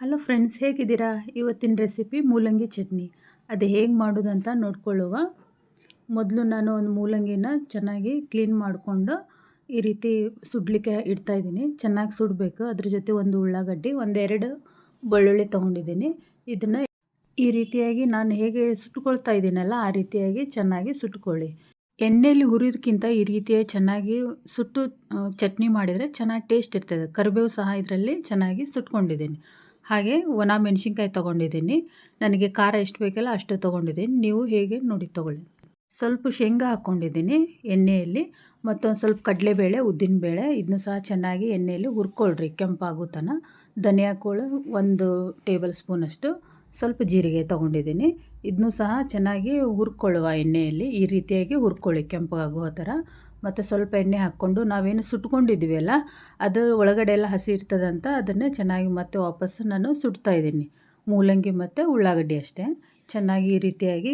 Hello friends, ಹೇಗಿದ್ದೀರಾ? ಇವತ್ತಿನ recipe ಮೂಲಂಗಿ ಚಟ್ನಿ. ಅದು ಹೇಗೆ ಮಾಡೋದಂತ ನೋಡ್ಕೊಳ್ಳುವ. ಮೊದಲು ನಾನು ಒಂದು ಮೂಲಂಗಿನ ಚೆನ್ನಾಗಿ ಕ್ಲೀನ್ ಮಾಡಿಕೊಂಡು ಈ ರೀತಿ ಸುಡಲಿಕ್ಕೆ ಇಡ್ತಾಯಿದ್ದೀನಿ. ಚೆನ್ನಾಗಿ ಸುಡಬೇಕು. ಅದ್ರ ಜೊತೆ ಒಂದು ಉಳ್ಳಾಗಡ್ಡಿ, ಒಂದೆರಡು ಬೆಳ್ಳುಳ್ಳಿ ತೊಗೊಂಡಿದ್ದೀನಿ. ಇದನ್ನು ಈ ರೀತಿಯಾಗಿ ನಾನು ಹೇಗೆ ಸುಟ್ಕೊಳ್ತಾ ಇದ್ದೀನಲ್ಲ ಆ ರೀತಿಯಾಗಿ ಚೆನ್ನಾಗಿ ಸುಟ್ಕೊಳ್ಳಿ. ಎಣ್ಣೆಯಲ್ಲಿ ಹುರಿಯೋದಕ್ಕಿಂತ ಈ ರೀತಿಯಾಗಿ ಚೆನ್ನಾಗಿ ಸುಟ್ಟು ಚಟ್ನಿ ಮಾಡಿದರೆ ಚೆನ್ನಾಗಿ ಟೇಸ್ಟ್ ಇರ್ತದೆ. ಕರಿಬೇವು ಸಹ ಇದರಲ್ಲಿ ಚೆನ್ನಾಗಿ ಸುಟ್ಕೊಂಡಿದ್ದೀನಿ. ಹಾಗೆ ಒಣ ಮೆಣಸಿನ್ಕಾಯಿ ತೊಗೊಂಡಿದ್ದೀನಿ. ನನಗೆ ಖಾರ ಎಷ್ಟು ಬೇಕಲ್ಲ ಅಷ್ಟು ತೊಗೊಂಡಿದ್ದೀನಿ. ನೀವು ಹೇಗೆ ನೋಡಿ ತೊಗೊಳ್ಳಿ. ಸ್ವಲ್ಪ ಶೇಂಗಾ ಹಾಕ್ಕೊಂಡಿದ್ದೀನಿ ಎಣ್ಣೆಯಲ್ಲಿ. ಮತ್ತೊಂದು ಸ್ವಲ್ಪ ಕಡಲೆಬೇಳೆ, ಉದ್ದಿನಬೇಳೆ ಇದನ್ನು ಸಹ ಚೆನ್ನಾಗಿ ಎಣ್ಣೆಯಲ್ಲಿ ಹುರ್ಕೊಳ್ರಿ ಕೆಂಪಾಗೋ ತನಕ. ಧನಿಯಾ ಕಾಳು 1 ಟೇಬಲ್ ಸ್ಪೂನಷ್ಟು, ಸ್ವಲ್ಪ ಜೀರಿಗೆ ತೊಗೊಂಡಿದ್ದೀನಿ. ಇದನ್ನು ಸಹ ಚೆನ್ನಾಗಿ ಹುರ್ಕೊಳ್ಳುವ ಎಣ್ಣೆಯಲ್ಲಿ. ಈ ರೀತಿಯಾಗಿ ಹುರ್ಕೊಳ್ಳಿ ಕೆಂಪಾಗೋ ಥರ. ಮತ್ತು ಸ್ವಲ್ಪ ಎಣ್ಣೆ ಹಾಕ್ಕೊಂಡು ನಾವೇನು ಸುಟ್ಕೊಂಡಿದ್ವಿ ಅಲ್ಲ ಅದು ಒಳಗಡೆ ಎಲ್ಲ ಹಸಿ ಇರ್ತದಂತ ಅದನ್ನೇ ಚೆನ್ನಾಗಿ ಮತ್ತೆ ವಾಪಸ್ಸು ನಾನು ಸುಡ್ತಾಯಿದ್ದೀನಿ. ಮೂಲಂಗಿ ಮತ್ತು ಉಳ್ಳಾಗಡ್ಡಿ ಅಷ್ಟೇ. ಚೆನ್ನಾಗಿ ಈ ರೀತಿಯಾಗಿ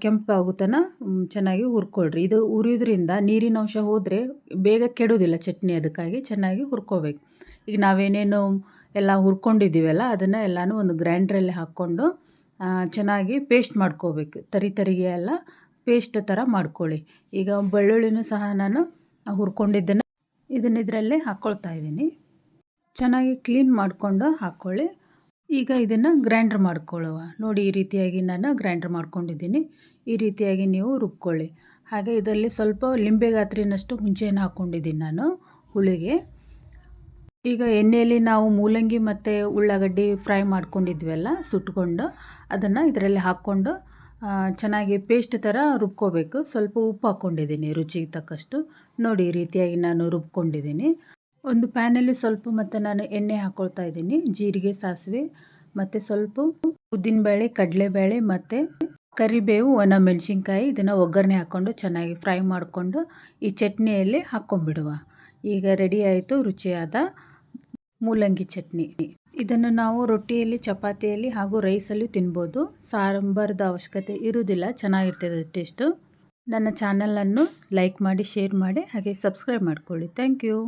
ಕೆಂಪಾಗೋ ತನಕ ಚೆನ್ನಾಗಿ ಹುರ್ಕೊಳ್ರಿ. ಇದು ಹುರಿಯೋದ್ರಿಂದ ನೀರಿನ ಅಂಶ ಹೋದರೆ ಬೇಗ ಕೆಡೋದಿಲ್ಲ ಚಟ್ನಿ. ಅದಕ್ಕಾಗಿ ಚೆನ್ನಾಗಿ ಹುರ್ಕೋಬೇಕು. ಈಗ ನಾವೇನೇನು ಎಲ್ಲ ಹುರ್ಕೊಂಡಿದ್ದೀವಲ್ಲ ಅದನ್ನು ಎಲ್ಲನೂ ಒಂದು ಗ್ರೈಂಡ್ರಲ್ಲಿ ಹಾಕ್ಕೊಂಡು ಚೆನ್ನಾಗಿ ಪೇಸ್ಟ್ ಮಾಡ್ಕೋಬೇಕು. ತರಿಗೆ ಎಲ್ಲ ಪೇಸ್ಟ್ ಥರ ಮಾಡ್ಕೊಳ್ಳಿ. ಈಗ ಬೆಳ್ಳುಳ್ಳಿನೂ ಸಹ ನಾನು ಹುರ್ಕೊಂಡಿದ್ದನ್ನು ಇದರಲ್ಲೇ ಹಾಕ್ಕೊಳ್ತಾ ಇದ್ದೀನಿ. ಚೆನ್ನಾಗಿ ಕ್ಲೀನ್ ಮಾಡಿಕೊಂಡು ಹಾಕ್ಕೊಳ್ಳಿ. ಈಗ ಇದನ್ನು ಗ್ರೈಂಡ್ರ್ ಮಾಡ್ಕೊಳ್ಳುವ. ನೋಡಿ ಈ ರೀತಿಯಾಗಿ ನಾನು ಗ್ರೈಂಡ್ರ್ ಮಾಡ್ಕೊಂಡಿದ್ದೀನಿ. ಈ ರೀತಿಯಾಗಿ ನೀವು ರುಬ್ಕೊಳ್ಳಿ. ಹಾಗೆ ಇದರಲ್ಲಿ ಸ್ವಲ್ಪ ಲಿಂಬೆ ಗಾತ್ರಿನಷ್ಟು ಹುಣಸೆಹಣ್ಣು ಹಾಕ್ಕೊಂಡಿದ್ದೀನಿ ನಾನು ಹುಳಿಗೆ. ಈಗ ಎಣ್ಣೆಯಲ್ಲಿ ನಾವು ಮೂಲಂಗಿ ಮತ್ತು ಉಳ್ಳಾಗಡ್ಡಿ ಫ್ರೈ ಮಾಡ್ಕೊಂಡಿದ್ವಲ್ಲ ಸುಟ್ಕೊಂಡು, ಅದನ್ನು ಇದರಲ್ಲಿ ಹಾಕ್ಕೊಂಡು ಚೆನ್ನಾಗಿ ಪೇಸ್ಟ್ ಥರ ರುಬ್ಕೋಬೇಕು. ಸ್ವಲ್ಪ ಉಪ್ಪು ಹಾಕ್ಕೊಂಡಿದ್ದೀನಿ ರುಚಿಗೆ ತಕ್ಕಷ್ಟು. ನೋಡಿ ಈ ರೀತಿಯಾಗಿ ನಾನು ರುಬ್ಕೊಂಡಿದ್ದೀನಿ. ಒಂದು ಪ್ಯಾನಲ್ಲಿ ಸ್ವಲ್ಪ ಮತ್ತು ನಾನು ಎಣ್ಣೆ ಹಾಕ್ಕೊಳ್ತಾ ಇದ್ದೀನಿ. ಜೀರಿಗೆ, ಸಾಸಿವೆ ಮತ್ತು ಸ್ವಲ್ಪ ಉದ್ದಿನಬೇಳೆ, ಕಡಲೆಬೇಳೆ ಮತ್ತು ಕರಿಬೇವು, ಒಣ ಮೆಣಸಿನ್ಕಾಯಿ ಇದನ್ನು ಒಗ್ಗರಣೆ ಹಾಕ್ಕೊಂಡು ಚೆನ್ನಾಗಿ ಫ್ರೈ ಮಾಡಿಕೊಂಡು ಈ ಚಟ್ನಿಯಲ್ಲಿ ಹಾಕ್ಕೊಂಬಿಡುವ. ಈಗ ರೆಡಿ ಆಯಿತು ರುಚಿಯಾದ ಮೂಲಂಗಿ ಚಟ್ನಿ. ಇದನ್ನು ನಾವು ರೊಟ್ಟಿಯಲ್ಲಿ, ಚಪಾತಿಯಲ್ಲಿ ಹಾಗೂ ರೈಸಲ್ಲಿ ತಿನ್ಬೋದು. ಸಾಂಬಾರ್ದು ಅವಶ್ಯಕತೆ ಇರುವುದಿಲ್ಲ. ಚೆನ್ನಾಗಿರ್ತದೆ ಟೇಸ್ಟು. ನನ್ನ ಚಾನಲನ್ನು ಲೈಕ್ ಮಾಡಿ, ಶೇರ್ ಮಾಡಿ, ಹಾಗೆ ಸಬ್ಸ್ಕ್ರೈಬ್ ಮಾಡ್ಕೊಳ್ಳಿ. Thank you.